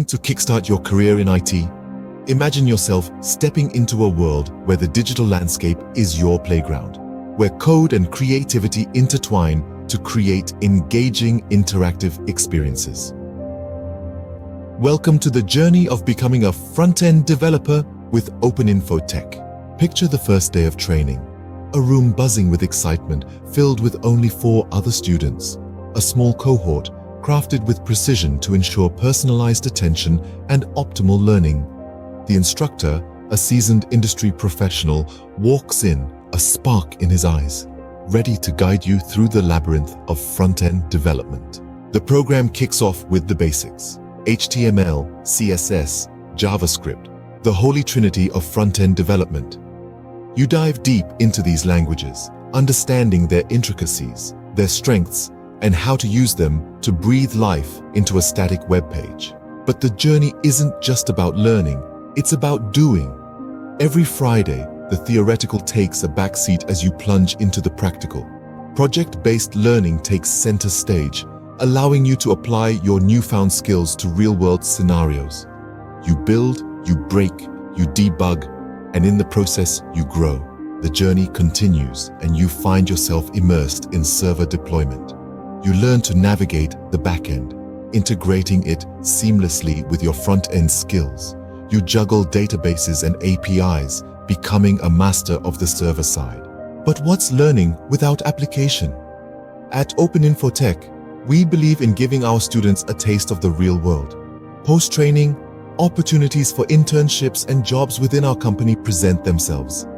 to kickstart your career in IT? Imagine yourself stepping into a world where the digital landscape is your playground, where code and creativity intertwine to create engaging, interactive experiences. Welcome to the journey of becoming a front-end developer with Infotech. Picture the first day of training, a room buzzing with excitement, filled with only 4 other students, a small cohort crafted with precision to ensure personalized attention and optimal learning. The instructor, a seasoned industry professional, walks in, a spark in his eyes, ready to guide you through the labyrinth of front-end development. The program kicks off with the basics: HTML, CSS, JavaScript, the holy trinity of front-end development. You dive deep into these languages, understanding their intricacies, their strengths, and how to use them to breathe life into a static web page. But the journey isn't just about learning, it's about doing. Every Friday, the theoretical takes a backseat as you plunge into the practical. Project-based learning takes center stage, allowing you to apply your newfound skills to real-world scenarios. You build, you break, you debug, and in the process, you grow. The journey continues, and you find yourself immersed in server deployment. You learn to navigate the back-end, integrating it seamlessly with your front-end skills. You juggle databases and APIs, becoming a master of the server side. But what's learning without application? At Infotech, we believe in giving our students a taste of the real world. Post-training, opportunities for internships and jobs within our company present themselves.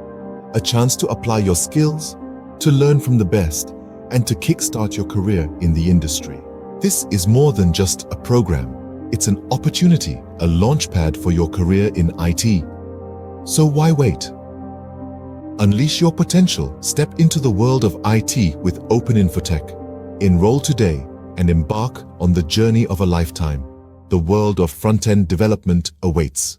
A chance to apply your skills, to learn from the best, and to kickstart your career in the industry. This is more than just a program. It's an opportunity, a launchpad for your career in IT. So why wait? Unleash your potential. Step into the world of IT with Infotech. Enroll today and embark on the journey of a lifetime. The world of front-end development awaits.